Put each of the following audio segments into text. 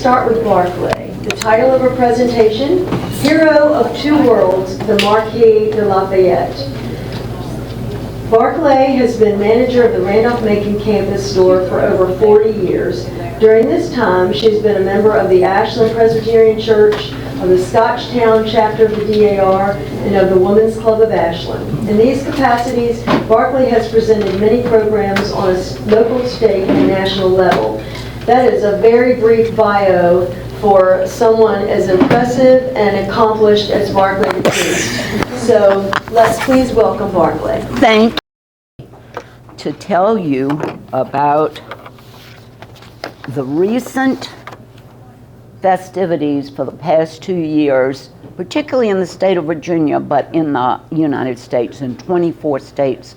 start with Barclay. The title of her presentation, Hero of Two Worlds, the Marquis de Lafayette. Barclay has been manager of the Randolph-Macon campus store for over 40 years. During this time, she's been a member of the Ashland Presbyterian Church, of the Scotchtown chapter of the DAR, and of the Women's Club of Ashland. In these capacities, Barclay has presented many programs on a local, state, and national level. That is a very brief bio for someone as impressive and accomplished as Barclay DuPriest. So let's please welcome Barclay. Thank you. To tell you about the recent festivities for the past 2 years, particularly in the state of Virginia, but in the United States, in 24 states.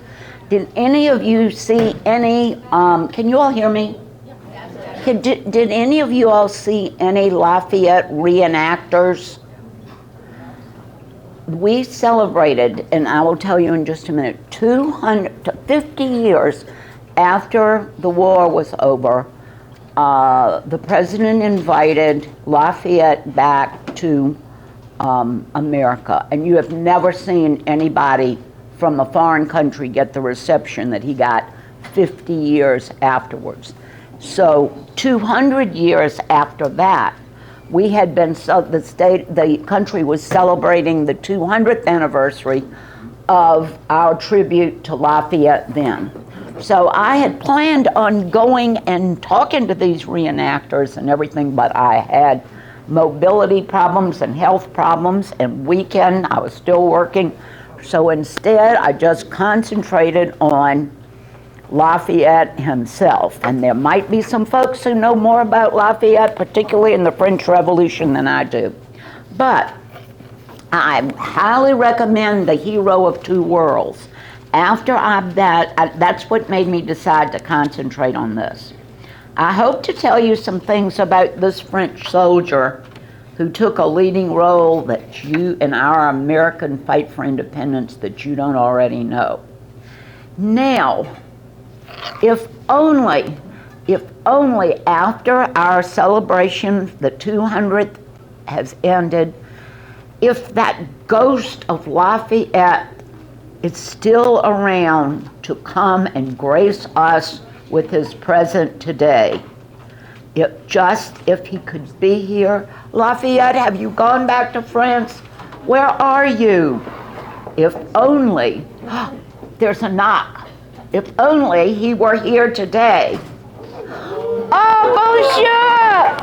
Did any of you see any, can you all hear me? Did any of you all see any Lafayette reenactors? We celebrated, and I will tell you in just a minute, 250 years after the war was over, the president invited Lafayette back to America, and you have never seen anybody from a foreign country get the reception that he got 50 years afterwards. So 200 years after that, we had been, the country was celebrating the 200th anniversary of our tribute to Lafayette then. So I had planned on going and talking to these reenactors and everything, but I had mobility problems and health problems, and weekend I was still working. So instead, I just concentrated on Lafayette himself. And there might be some folks who know more about Lafayette, particularly in the French Revolution, than I do. But I highly recommend The Hero of Two Worlds. After that's what made me decide to concentrate on this. I hope to tell you some things about this French soldier who took a leading role that you in our American fight for independence that you don't already know. Now, if only after our celebration, the 200th has ended, if that ghost of Lafayette is still around to come and grace us with his presence today. If he could be here. Lafayette, have you gone back to France? Where are you? If only, there's a knock. If only he were here today. Oh, bonjour.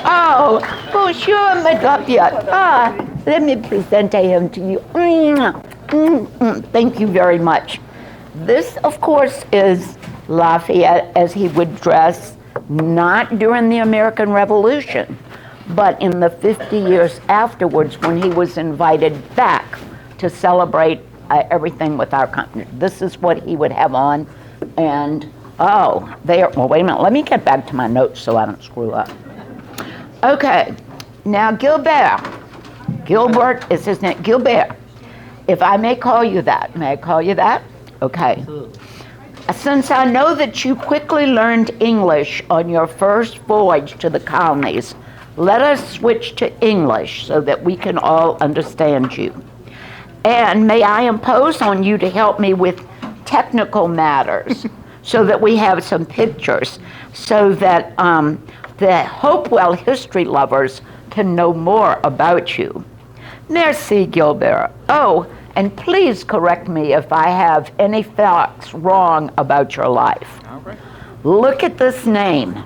Oh, bonjour, Madame Lafayette. Let me present him to you. Thank you very much. This, of course, is Lafayette as he would dress not during the American Revolution, but in the 50 years afterwards when he was invited back to celebrate everything with our company. This is what he would have on. And, well, wait a minute. Let me get back to my notes so I don't screw up. Okay, now Gilbert is his name. Gilbert, if I may call you that. May I call you that? Okay. Since I know that you quickly learned English on your first voyage to the colonies, let us switch to English so that we can all understand you. And may I impose on you to help me with technical matters so that we have some pictures so that the Hopewell history lovers can know more about you. Merci, Gilbert. Oh, and please correct me if I have any facts wrong about your life. Okay. Look at this name.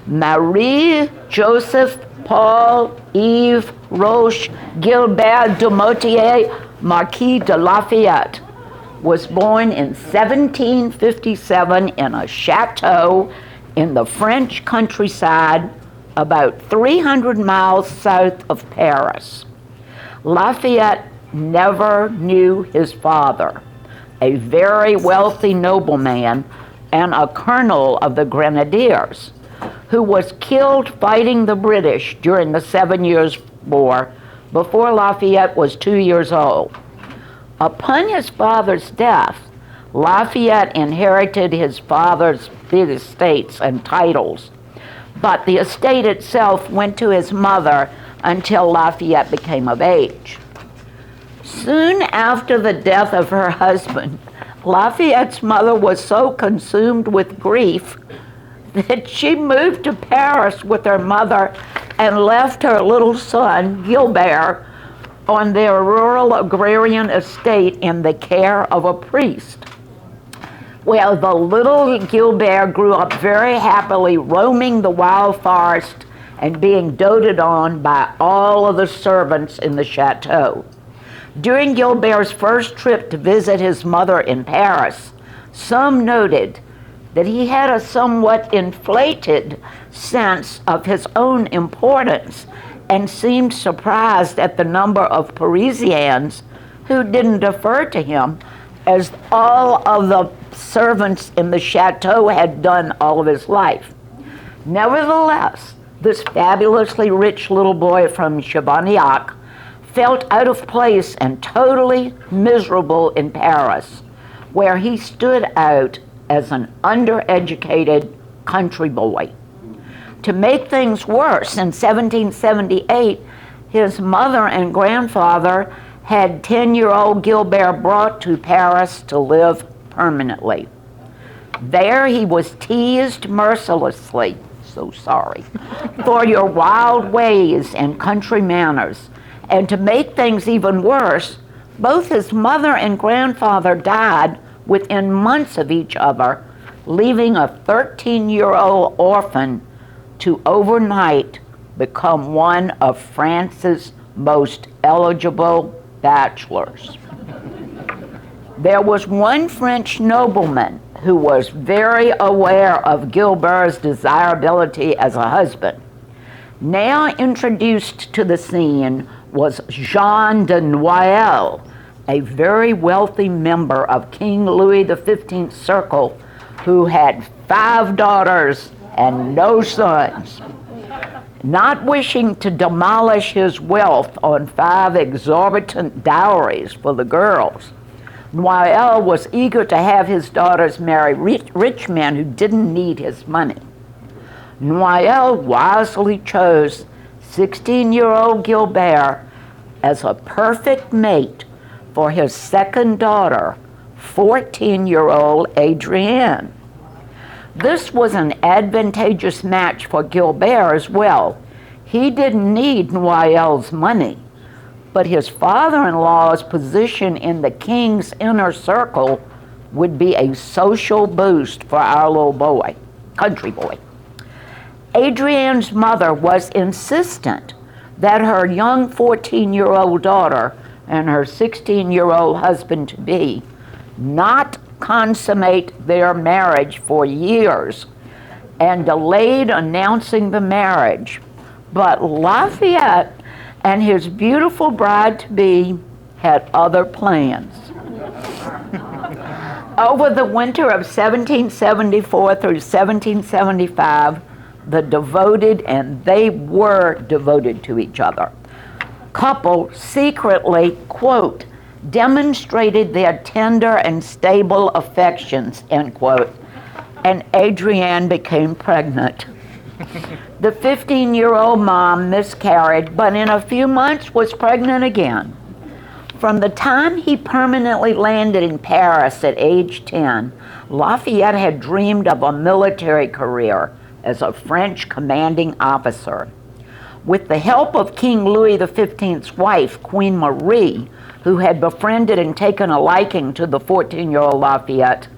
Marie Joseph Paul Yves Roche Gilbert de Motier, Marquis de Lafayette, was born in 1757 in a chateau in the French countryside about 300 miles south of Paris. Lafayette never knew his father, a very wealthy nobleman and a colonel of the Grenadiers, who was killed fighting the British during the 7 Years' War before Lafayette was 2 years old. Upon his father's death, Lafayette inherited his father's big estates and titles but the estate itself went to his mother until Lafayette became of age. Soon after the death of her husband, Lafayette's mother was so consumed with grief that she moved to Paris with her mother and left her little son, Gilbert, on their rural agrarian estate in the care of a priest. Well, the little Gilbert grew up very happily roaming the wild forest and being doted on by all of the servants in the chateau. During Gilbert's first trip to visit his mother in Paris, some noted that he had a somewhat inflated sense of his own importance and seemed surprised at the number of Parisians who didn't defer to him, as all of the servants in the chateau had done all of his life. Nevertheless, this fabulously rich little boy from Chavignac felt out of place and totally miserable in Paris, where he stood out as an undereducated country boy. To make things worse, in 1778, his mother and grandfather had 10-year-old Gilbert brought to Paris to live permanently. There he was teased mercilessly, so sorry, for your wild ways and country manners. And to make things even worse, both his mother and grandfather died within months of each other, leaving a 13-year-old orphan to overnight become one of France's most eligible bachelors. There was one French nobleman who was very aware of Gilbert's desirability as a husband. Now introduced to the scene was Jean de Noailles, a very wealthy member of King Louis XV's circle who had 5 daughters and no sons. Not wishing to demolish his wealth on 5 exorbitant dowries for the girls, Noailles was eager to have his daughters marry rich men who didn't need his money. Noailles wisely chose 16-year-old Gilbert as a perfect mate for his second daughter, 14-year-old Adrienne. This was an advantageous match for Gilbert as well. He didn't need Noailles' money, but his father-in-law's position in the king's inner circle would be a social boost for our little boy, country boy. Adrienne's mother was insistent that her young 14-year-old daughter and her 16-year-old husband-to-be not consummate their marriage for years, and delayed announcing the marriage. But Lafayette and his beautiful bride-to-be had other plans. Over the winter of 1774 through 1775, the devoted, and they were devoted to each other, couple secretly, quote, demonstrated their tender and stable affections, end quote, and Adrienne became pregnant. The 15-year-old mom miscarried, but in a few months was pregnant again. From the time he permanently landed in Paris at age 10, Lafayette had dreamed of a military career as a French commanding officer. With the help of King Louis XV's wife, Queen Marie, who had befriended and taken a liking to the 14-year-old Lafayette,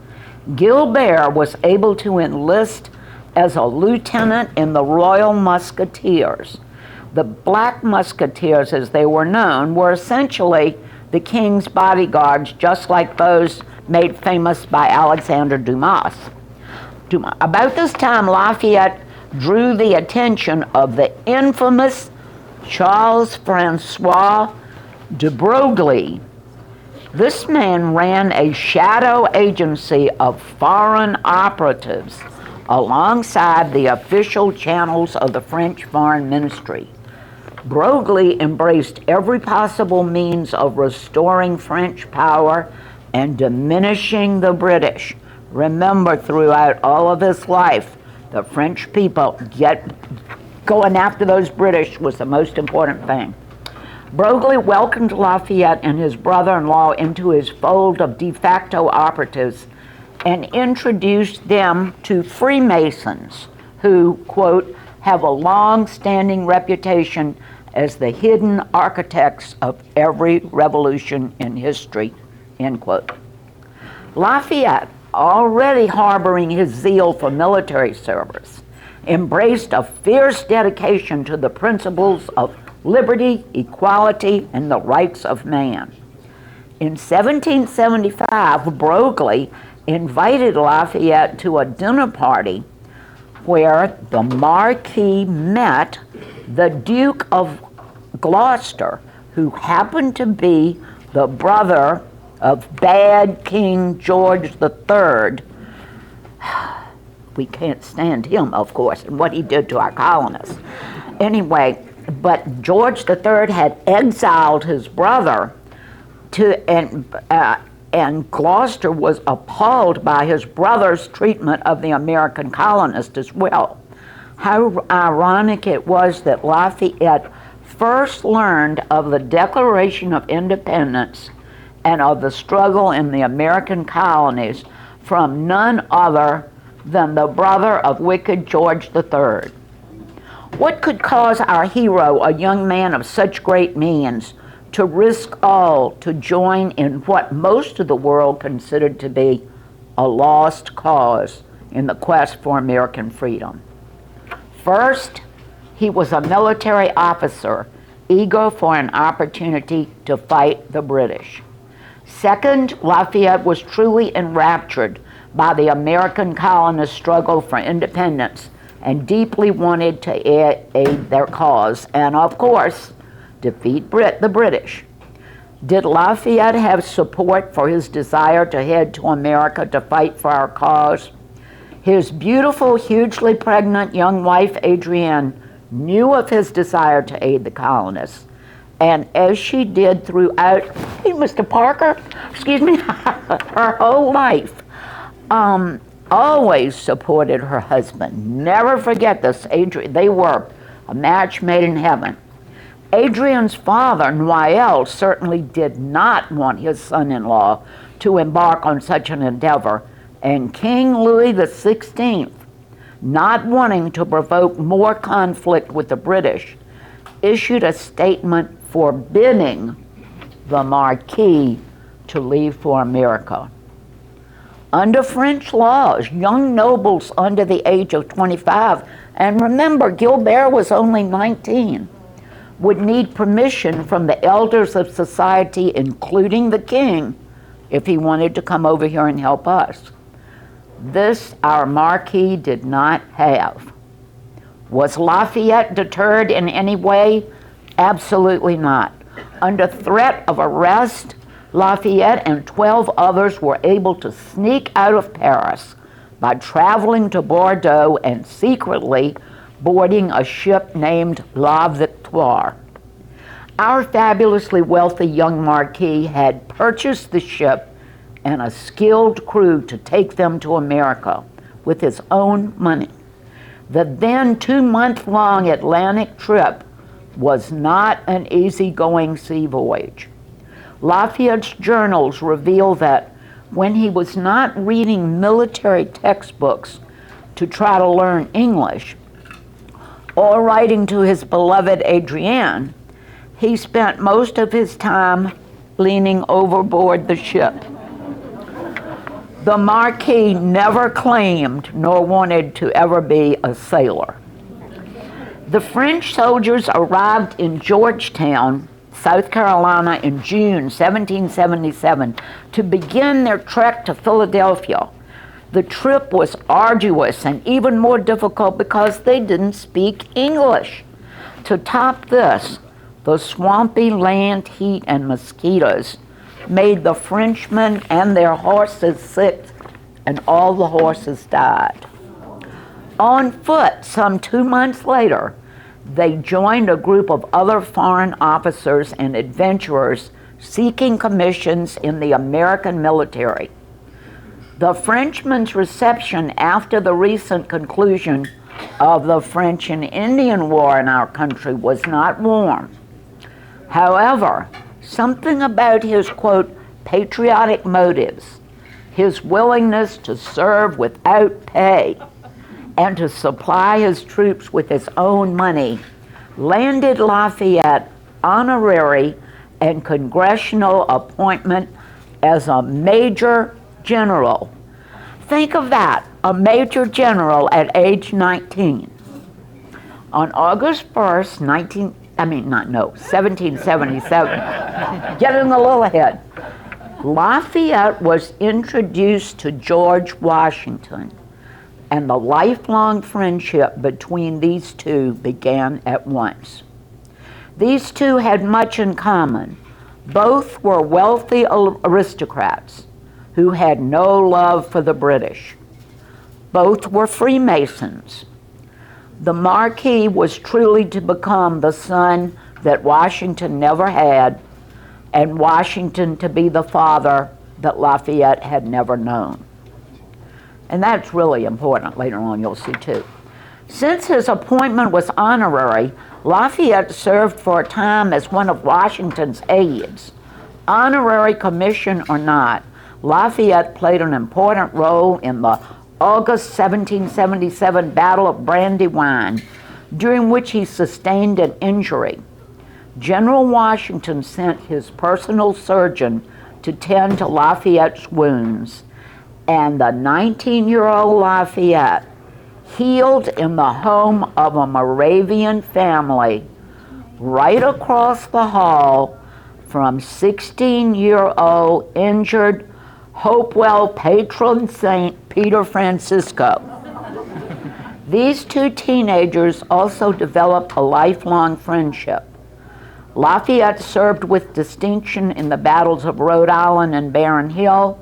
Gilbert was able to enlist as a lieutenant in the Royal Musketeers. The Black Musketeers, as they were known, were essentially the king's bodyguards, just like those made famous by Alexander Dumas. About this time, Lafayette drew the attention of the infamous Charles-François de Broglie. This man ran a shadow agency of foreign operatives alongside the official channels of the French Foreign Ministry. Broglie embraced every possible means of restoring French power and diminishing the British. Remember, throughout all of his life, The French people going after those British was the most important thing. Broglie welcomed Lafayette and his brother-in-law into his fold of de facto operatives and introduced them to Freemasons who, quote, have a long-standing reputation as the hidden architects of every revolution in history, end quote. Lafayette, already harboring his zeal for military service, embraced a fierce dedication to the principles of liberty, equality, and the rights of man. In 1775, Broglie invited Lafayette to a dinner party where the Marquis met the Duke of Gloucester, who happened to be the brother of bad King George III. We can't stand him, of course, and what he did to our colonists. Anyway, but George III had exiled his brother and Gloucester was appalled by his brother's treatment of the American colonists as well. How ironic it was that Lafayette first learned of the Declaration of Independence and of the struggle in the American colonies from none other than the brother of wicked George III. What could cause our hero, a young man of such great means, to risk all to join in what most of the world considered to be a lost cause in the quest for American freedom? First, he was a military officer eager for an opportunity to fight the British. Second, Lafayette was truly enraptured by the American colonists' struggle for independence and deeply wanted to aid their cause and, of course, defeat the British. Did Lafayette have support for his desire to head to America to fight for our cause? His beautiful, hugely pregnant young wife, Adrienne, knew of his desire to aid the colonists, and as she did throughout, hey, Mr. Parker, excuse me, her whole life, always supported her husband. Never forget this, they were a match made in heaven. Adrienne's father, Noel, certainly did not want his son-in-law to embark on such an endeavor, and King Louis XVI, not wanting to provoke more conflict with the British, issued a statement forbidding the Marquis to leave for America. Under French laws, young nobles under the age of 25, and remember, Gilbert was only 19, would need permission from the elders of society, including the king, if he wanted to come over here and help us. This our Marquis did not have. Was Lafayette deterred in any way? Absolutely not. Under threat of arrest, Lafayette and 12 others were able to sneak out of Paris by traveling to Bordeaux and secretly boarding a ship named La Victoire. Our fabulously wealthy young Marquis had purchased the ship and a skilled crew to take them to America with his own money. The then 2-month-long Atlantic trip was not an easygoing sea voyage. Lafayette's journals reveal that when he was not reading military textbooks to try to learn English or writing to his beloved Adrienne, he spent most of his time leaning overboard the ship. The Marquis never claimed nor wanted to ever be a sailor. The French soldiers arrived in Georgetown, South Carolina in June 1777 to begin their trek to Philadelphia. The trip was arduous and even more difficult because they didn't speak English. To top this, the swampy land heat and mosquitoes made the Frenchmen and their horses sick, and all the horses died. On foot, some 2 months later, they joined a group of other foreign officers and adventurers seeking commissions in the American military. The Frenchman's reception after the recent conclusion of the French and Indian War in our country was not warm. However, something about his, quote, patriotic motives, his willingness to serve without pay, and to supply his troops with his own money, landed Lafayette honorary and congressional appointment as a major general. Think of that, a major general at age 19. On August 1st, 1777, getting a little ahead, Lafayette was introduced to George Washington, and the lifelong friendship between these two began at once. These two had much in common. Both were wealthy aristocrats who had no love for the British. Both were Freemasons. The Marquis was truly to become the son that Washington never had, and Washington to be the father that Lafayette had never known. And that's really important. Later on you'll see too. Since his appointment was honorary, Lafayette served for a time as one of Washington's aides. Honorary commission or not, Lafayette played an important role in the August 1777 Battle of Brandywine, during which he sustained an injury. General Washington sent his personal surgeon to tend to Lafayette's wounds, and the 19-year-old Lafayette healed in the home of a Moravian family right across the hall from 16-year-old injured Hopewell patron saint Peter Francisco. These two teenagers also developed a lifelong friendship. Lafayette served with distinction in the battles of Rhode Island and Barren Hill,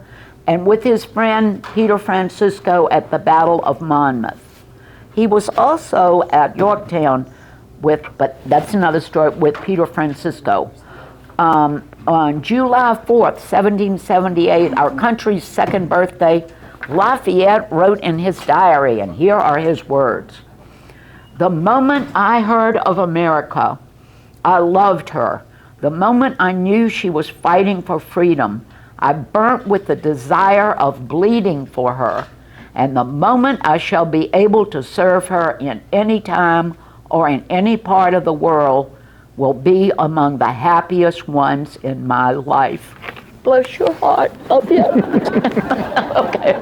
and with his friend Peter Francisco at the Battle of Monmouth. He was also at Yorktown but that's another story, with Peter Francisco. On July 4th, 1778, our country's second birthday, Lafayette wrote in his diary, and here are his words: "The moment I heard of America, I loved her. The moment I knew she was fighting for freedom, I burnt with the desire of bleeding for her. And the moment I shall be able to serve her in any time or in any part of the world will be among the happiest ones in my life." Bless your heart. Love you. Okay.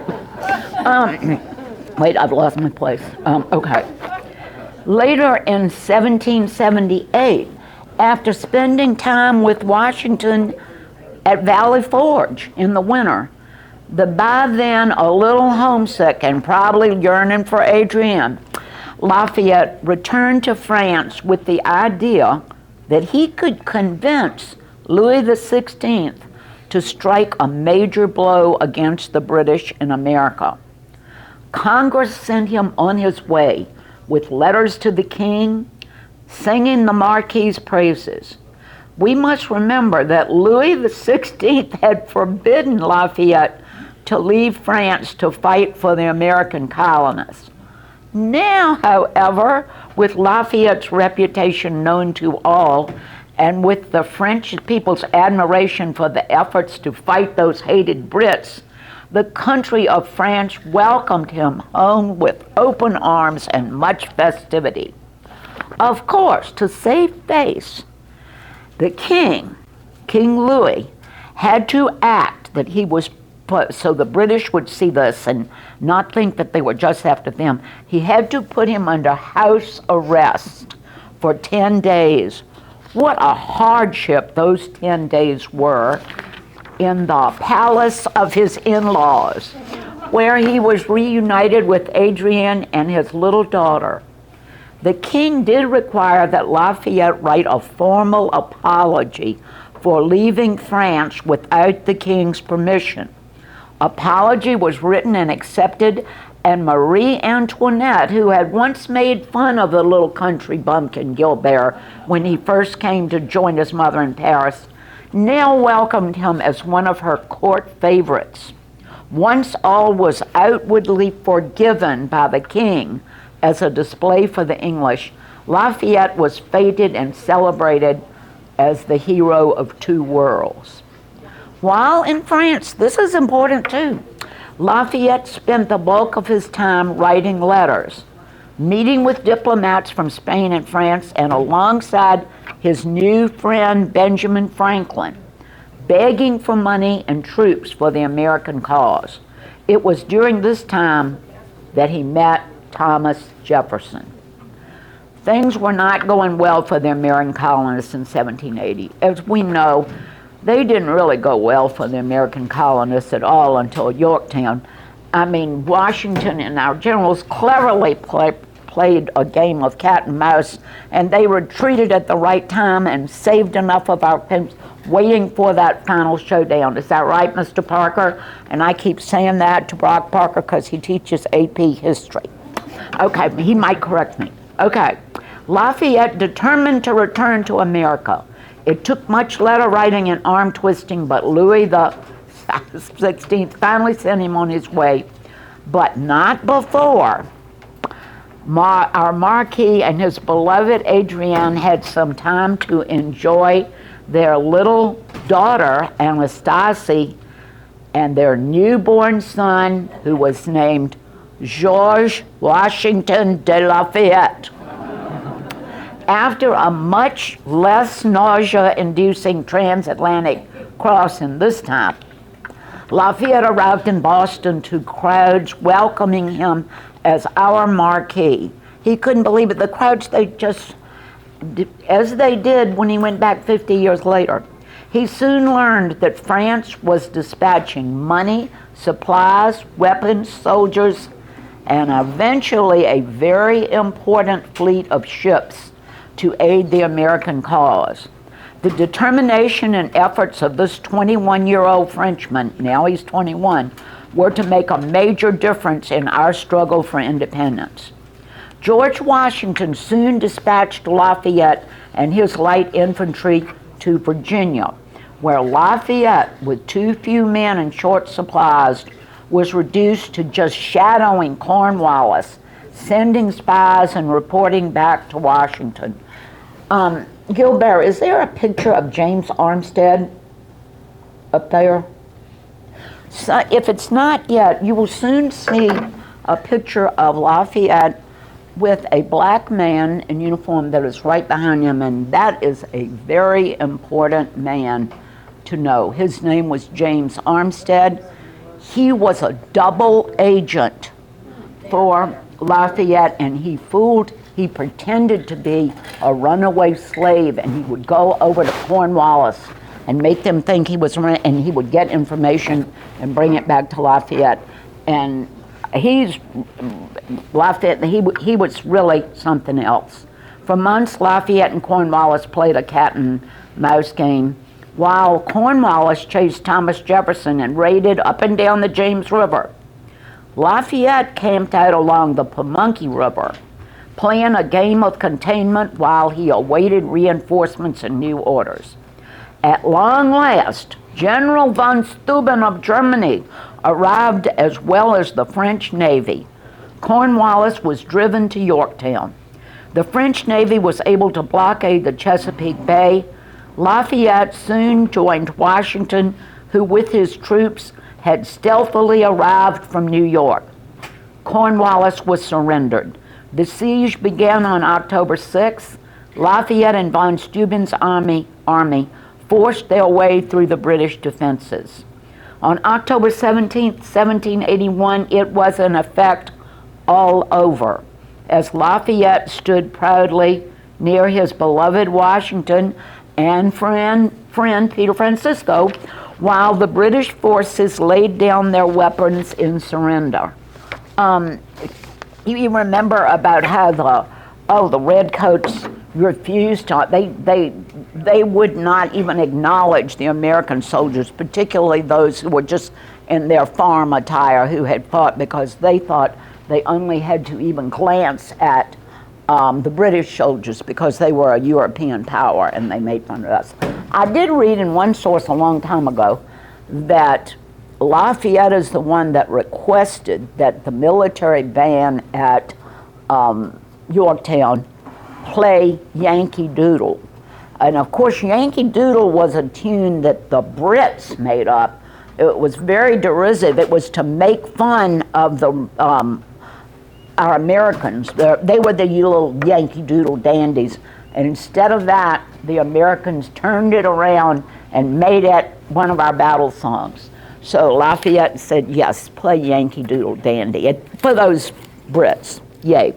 Wait, I've lost my place. Okay. Later in 1778, after spending time with Washington at Valley Forge in the winter, the by then a little homesick and probably yearning for Adrienne, Lafayette returned to France with the idea that he could convince Louis XVI to strike a major blow against the British in America. Congress sent him on his way with letters to the king, singing the Marquis's praises. We must remember that Louis XVI had forbidden Lafayette to leave France to fight for the American colonists. Now, however, with Lafayette's reputation known to all, and with the French people's admiration for the efforts to fight those hated Brits, the country of France welcomed him home with open arms and much festivity. Of course, to save face, the king, King Louis, had to act that he was so the British would see this and not think that they were just after them. He had to put him under house arrest for 10 days. What a hardship those 10 days were in the palace of his in-laws, where he was reunited with Adrienne and his little daughter. The king did require that Lafayette write a formal apology for leaving France without the king's permission. Apology was written and accepted, and Marie Antoinette, who had once made fun of the little country bumpkin Gilbert when he first came to join his mother in Paris, now welcomed him as one of her court favorites. Once all was outwardly forgiven by the king as a display for the English, Lafayette was feted and celebrated as the hero of two worlds. While in France, this is important too, Lafayette spent the bulk of his time writing letters, meeting with diplomats from Spain and France, and alongside his new friend Benjamin Franklin, begging for money and troops for the American cause. It was during this time that he met Thomas Jefferson. Things were not going well for the American colonists in 1780. As we know, they didn't really go well for the American colonists at all until Yorktown. I mean, Washington and our generals cleverly played a game of cat and mouse, and they retreated at the right time and saved enough of our pimps, waiting for that final showdown. Is that right, Mr. Parker? And I keep saying that to Brock Parker because he teaches AP history. Okay, he might correct me. Okay, Lafayette determined to return to America. It took much letter writing and arm twisting, but Louis the 16th finally sent him on his way, but not before our Marquis and his beloved Adrienne had some time to enjoy their little daughter, Anastasie, and their newborn son, who was named George Washington de Lafayette. After a much less nausea-inducing transatlantic crossing this time, Lafayette arrived in Boston to crowds welcoming him as our Marquis. He couldn't believe it. The crowds, they just, as they did when he went back 50 years later. He soon learned that France was dispatching money, supplies, weapons, soldiers, and eventually a very important fleet of ships to aid the American cause. The determination and efforts of this 21-year-old Frenchman, now he's 21, were to make a major difference in our struggle for independence. George Washington soon dispatched Lafayette and his light infantry to Virginia, where Lafayette, with too few men and short supplies, was reduced to just shadowing Cornwallis, sending spies and reporting back to Washington. Gilbert, is there a picture of James Armstead up there? So if it's not yet, you will soon see a picture of Lafayette with a black man in uniform that is right behind him, and that is a very important man to know. His name was James Armstead. He was a double agent for Lafayette, and he pretended to be a runaway slave, and he would go over to Cornwallis and make them think he was, and he would get information and bring it back to Lafayette. And Lafayette, he was really something else. For months, Lafayette and Cornwallis played a cat and mouse game, while Cornwallis chased Thomas Jefferson and raided up and down the James River. Lafayette camped out along the Pamunkey River, playing a game of containment while he awaited reinforcements and new orders. At long last, General von Steuben of Germany arrived, as well as the French Navy. Cornwallis was driven to Yorktown. The French Navy was able to blockade the Chesapeake Bay. Lafayette soon joined Washington, who with his troops had stealthily arrived from New York. Cornwallis was surrendered. The siege began on October 6th. Lafayette and von Steuben's army forced their way through the British defenses. On October 17th, 1781, it was in effect all over, as Lafayette stood proudly near his beloved Washington and friend Peter Francisco, while the British forces laid down their weapons in surrender. You remember about how the redcoats refused to, they would not even acknowledge the American soldiers, particularly those who were just in their farm attire who had fought, because they thought they only had to even glance at the British soldiers because they were a European power and they made fun of us. I did read in one source a long time ago that Lafayette is the one that requested that the military band at Yorktown play Yankee Doodle. And of course, Yankee Doodle was a tune that the Brits made up. It was very derisive. It was to make fun of our Americans. They were the little Yankee Doodle dandies. And instead of that, the Americans turned it around and made it one of our battle songs. So Lafayette said, yes, play Yankee Doodle Dandy. For those Brits, yay.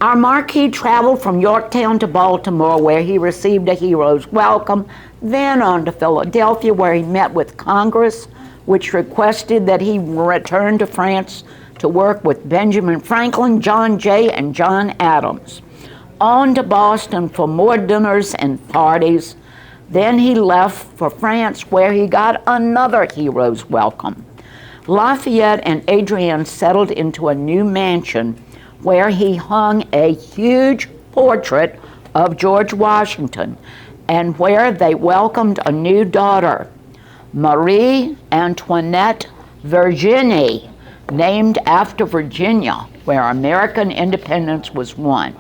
Our Marquis traveled from Yorktown to Baltimore, where he received a hero's welcome, then on to Philadelphia, where he met with Congress, which requested that he return to France to work with Benjamin Franklin, John Jay, and John Adams. On to Boston for more dinners and parties. Then he left for France, where he got another hero's welcome. Lafayette and Adrienne settled into a new mansion where he hung a huge portrait of George Washington and where they welcomed a new daughter, Marie Antoinette Virginie, named after Virginia, where American independence was won.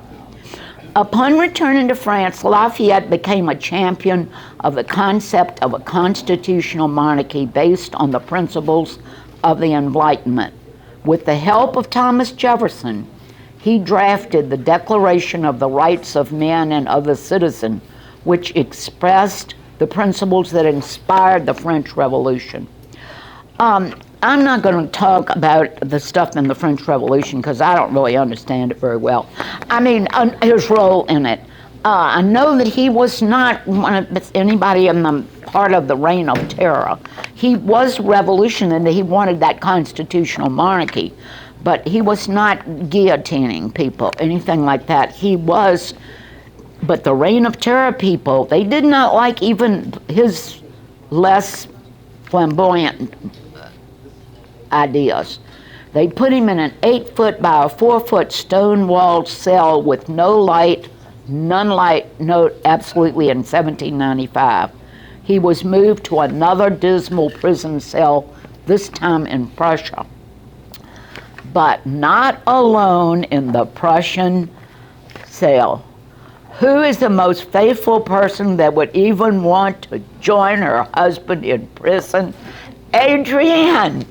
Upon returning to France, Lafayette became a champion of the concept of a constitutional monarchy based on the principles of the Enlightenment. With the help of Thomas Jefferson, he drafted the Declaration of the Rights of Man and of the Citizen, which expressed the principles that inspired the French Revolution. I'm not going to talk about the stuff in the French Revolution because I don't really understand it very well. I mean, his role in it. I know that he was not anybody in the part of the Reign of Terror. He was revolutionary and he wanted that constitutional monarchy, but he was not guillotining people, anything like that. He was, but the Reign of Terror people, they did not like even his less flamboyant ideas. They put him in an 8-foot by a 4-foot stone-walled cell with no light, none light, no, absolutely, in 1795. He was moved to another dismal prison cell, this time in Prussia. But not alone in the Prussian cell. Who is the most faithful person that would even want to join her husband in prison? Adrienne.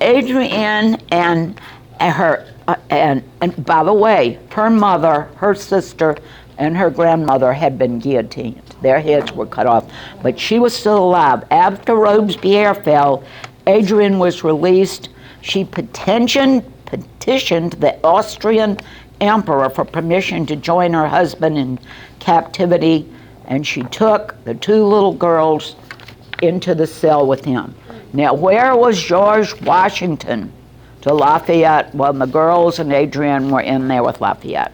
Adrienne and her, and by the way, her mother, her sister, and her grandmother had been guillotined. Their heads were cut off, but she was still alive. After Robespierre fell, Adrienne was released. She petitioned the Austrian emperor for permission to join her husband in captivity, and she took the 2 little girls into the cell with him. Now, where was George Washington to Lafayette when the girls and Adrienne were in there with Lafayette?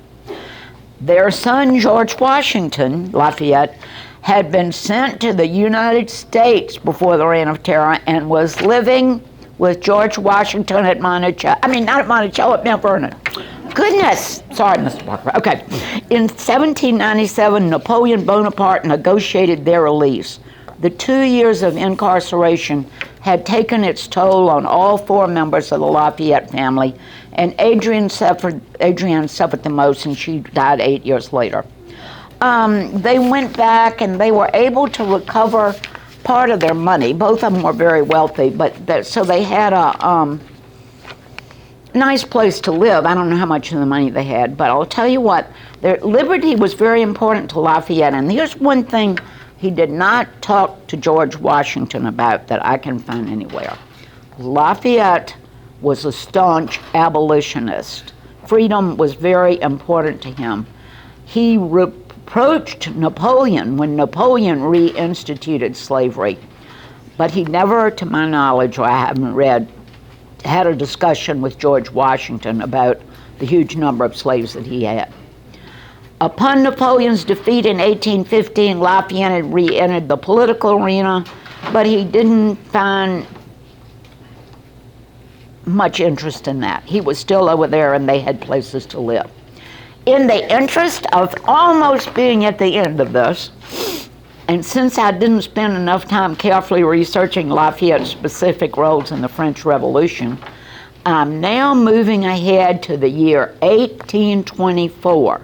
Their son, George Washington, Lafayette, had been sent to the United States before the Reign of Terror and was living with George Washington at Monticello. I mean, not at Monticello, at Mount Vernon. Goodness! Sorry, Mr. Parker. Okay. In 1797, Napoleon Bonaparte negotiated their release. The 2 years of incarceration had taken its toll on all 4 members of the Lafayette family, and Adrienne suffered the most, and she died 8 years later. They went back and they were able to recover part of their money. Both of them were very wealthy, but so they had a nice place to live. I don't know how much of the money they had, but I'll tell you what, their liberty was very important to Lafayette, and here's one thing he did not talk to George Washington about that I can find anywhere. Lafayette was a staunch abolitionist. Freedom was very important to him. He reproached Napoleon when Napoleon reinstituted slavery, but he never, to my knowledge, or I haven't read, had a discussion with George Washington about the huge number of slaves that he had. Upon Napoleon's defeat in 1815, Lafayette had re-entered the political arena, but he didn't find much interest in that. He was still over there and they had places to live. In the interest of almost being at the end of this, And since I didn't spend enough time carefully researching Lafayette's specific roles in the French Revolution, I'm now moving ahead to the year 1824,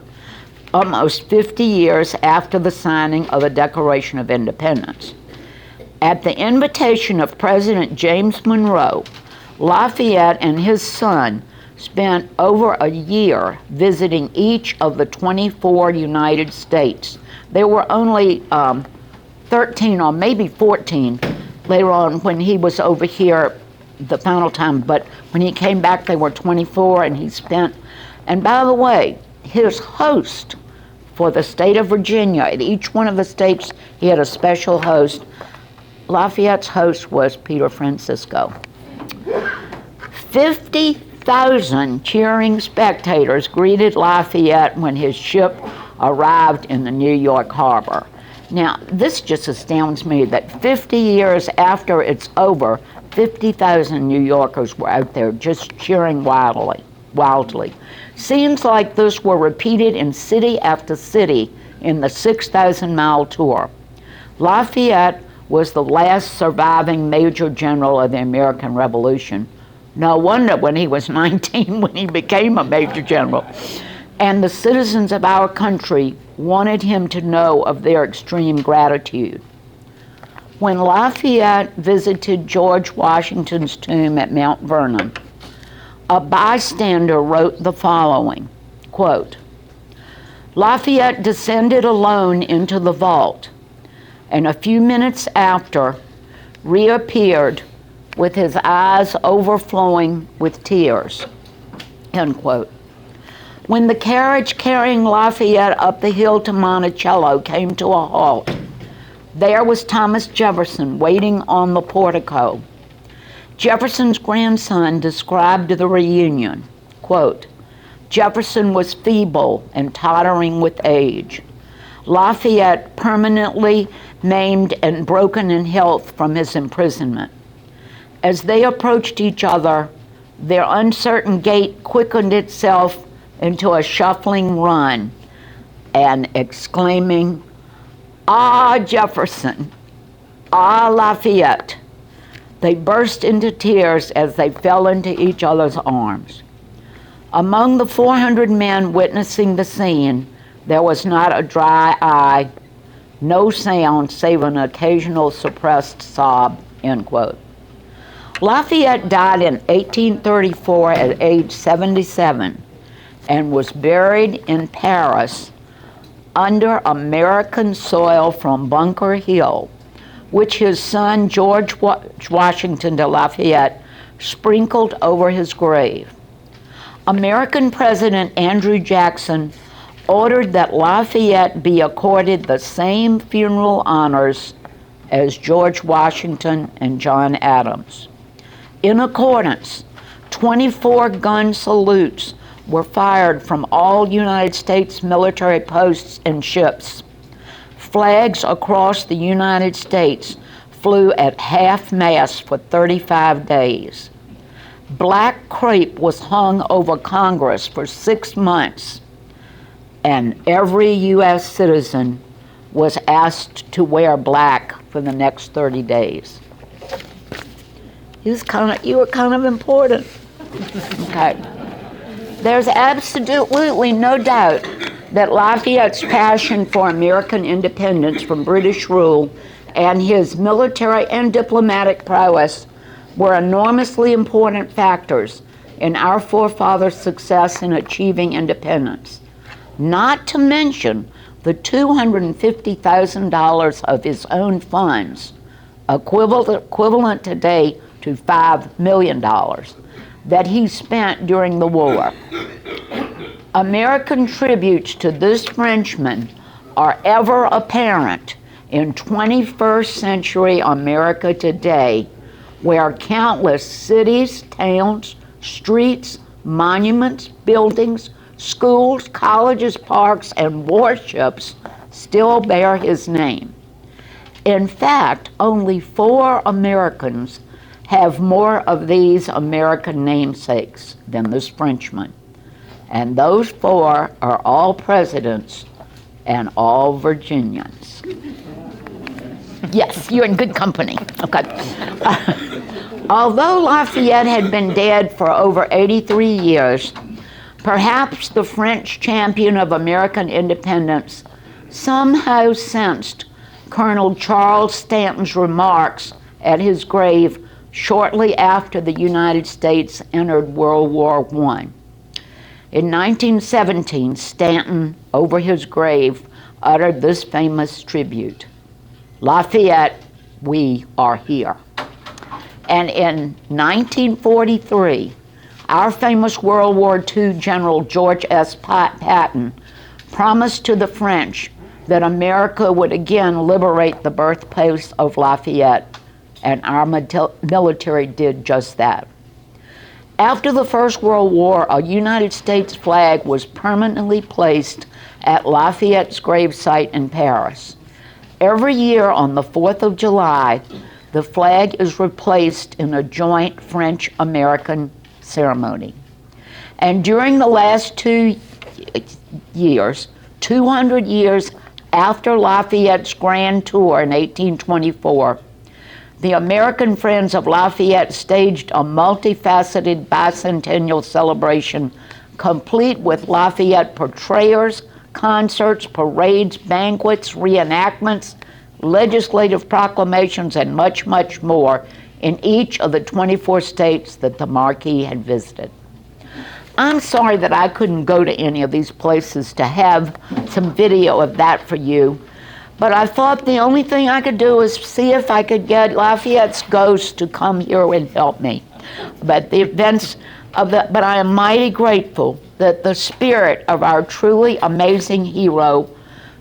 almost 50 years after the signing of the Declaration of Independence. At the invitation of President James Monroe, Lafayette and his son spent over a year visiting each of the 24 United States. There were only 13 or maybe 14 later on when he was over here the final time, but when he came back they were 24, and he spent, and by the way, his host for the state of Virginia, at each one of the states he had a special host. Lafayette's host was Peter Francisco. 50,000 cheering spectators greeted Lafayette when his ship arrived in the New York harbor. Now, this just astounds me that 50 years after it's over, 50,000 New Yorkers were out there just cheering wildly. Scenes like this were repeated in city after city in the 6,000-mile tour. Lafayette was the last surviving major general of the American Revolution. No wonder when he was 19 when he became a major general. And the citizens of our country wanted him to know of their extreme gratitude. When Lafayette visited George Washington's tomb at Mount Vernon, a bystander wrote the following, quote, "Lafayette descended alone into the vault, and a few minutes after reappeared with his eyes overflowing with tears," end quote. When the carriage carrying Lafayette up the hill to Monticello came to a halt, there was Thomas Jefferson waiting on the portico. Jefferson's grandson described the reunion, quote, "Jefferson was feeble and tottering with age. Lafayette permanently maimed and broken in health from his imprisonment. As they approached each other, their uncertain gait quickened itself into a shuffling run, and exclaiming, 'Ah, Jefferson! Ah, Lafayette!' They burst into tears as they fell into each other's arms. Among the 400 men witnessing the scene, there was not a dry eye, no sound save an occasional suppressed sob," end quote. Lafayette died in 1834 at age 77 and was buried in Paris under American soil from Bunker Hill, which his son George Washington de Lafayette sprinkled over his grave. American President Andrew Jackson ordered that Lafayette be accorded the same funeral honors as George Washington and John Adams. In accordance, 24 gun salutes were fired from all United States military posts and ships. Flags across the United States flew at half-mast for 35 days. Black crepe was hung over Congress for 6 months, and every U.S. citizen was asked to wear black for the next 30 days. You were kind of important. Okay. There's absolutely no doubt that Lafayette's passion for American independence from British rule and his military and diplomatic prowess were enormously important factors in our forefathers' success in achieving independence, not to mention the $250,000 of his own funds, equivalent today to $5 million, that he spent during the war. American tributes to this Frenchman are ever apparent in 21st century America today, where countless cities, towns, streets, monuments, buildings, schools, colleges, parks, and warships still bear his name. In fact, only 4 Americans have more of these American namesakes than this Frenchman. And those 4 are all presidents and all Virginians. Yes, you're in good company. Okay. Although Lafayette had been dead for over 83 years, perhaps the French champion of American independence somehow sensed Colonel Charles Stanton's remarks at his grave shortly after the United States entered World War I. In 1917, Stanton, over his grave, uttered this famous tribute: "Lafayette, we are here." And in 1943, our famous World War II General George S. Patton promised to the French that America would again liberate the birthplace of Lafayette, and our military did just that. After the First World War, a United States flag was permanently placed at Lafayette's gravesite in Paris. Every year on the 4th of July, the flag is replaced in a joint French-American ceremony. And during the last 2 years, 200 years after Lafayette's grand tour in 1824, the American Friends of Lafayette staged a multifaceted bicentennial celebration complete with Lafayette portrayers, concerts, parades, banquets, reenactments, legislative proclamations, and much, much more in each of the 24 states that the Marquis had visited. I'm sorry that I couldn't go to any of these places to have some video of that for you, but I thought the only thing I could do is see if I could get Lafayette's ghost to come here and help me. But the events of that, but I am mighty grateful that the spirit of our truly amazing hero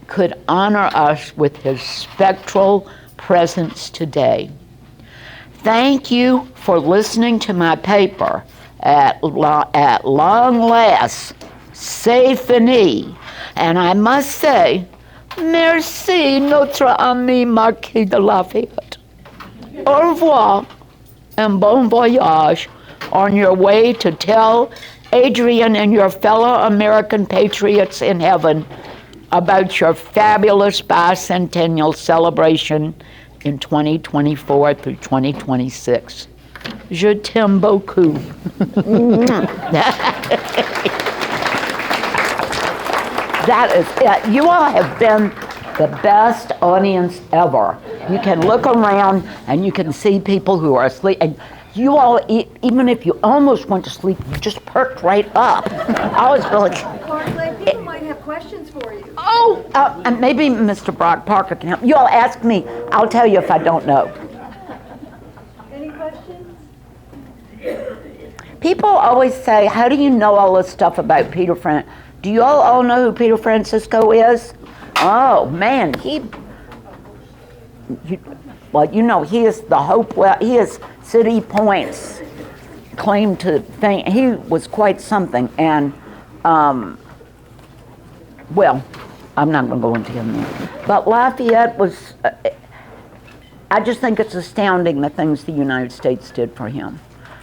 could honor us with his spectral presence today. Thank you for listening to my paper, At long last, c'est fini. And I must say, merci, notre ami Marquis de Lafayette. Au revoir and bon voyage on your way to tell Adrian and your fellow American patriots in heaven about your fabulous bicentennial celebration in 2024 through 2026. Je t'aime beaucoup. That is it. You all have been the best audience ever. You can look around and you can see people who are asleep. And you all, even if you almost went to sleep, you just perked right up. I was really... Barclay, people might have questions for you. Oh, and maybe Mr. Brock Parker can help. You all ask me. I'll tell you if I don't know. Any questions? People always say, how do you know all this stuff about Peter Do you all know who Peter Francisco is? Oh, man, well, you know, he is the Hopewell, he is City Point's claim to fame. He was quite something, and, well, I'm not going to go into him now. But Lafayette was, I just think it's astounding the things the United States did for him.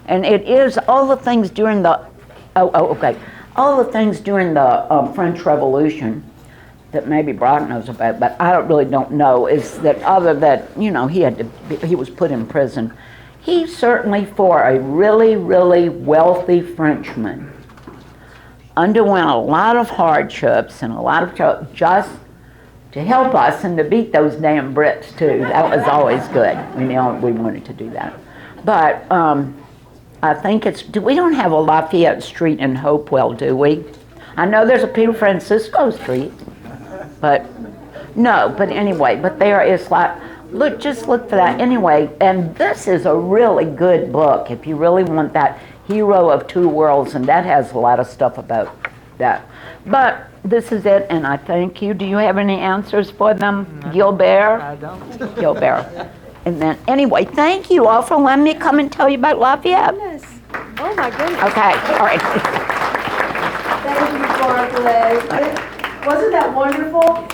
And it is all the things during the, all the things during the French Revolution that maybe Brock knows about, but I really don't know, is that other than, you know, he was put in prison. He certainly, for a really, really wealthy Frenchman, underwent a lot of hardships and a lot of trouble just to help us and to beat those damn Brits too. That was always good. We wanted to do that. But I think we don't have a Lafayette Street in Hopewell, do we? I know there's a Peter Francisco Street, but no, but anyway, but there is just look for that. Anyway, and this is a really good book if you really want that hero of two worlds, and that has a lot of stuff about that. But this is it, and I thank you. Do you have any answers for them, Gilbert? I don't. Gilbert. And then, anyway, thank you all for letting me come and tell you about Lafayette. Yes. Oh, my goodness. Okay, all right. Thank you, Barclay. Wasn't that wonderful?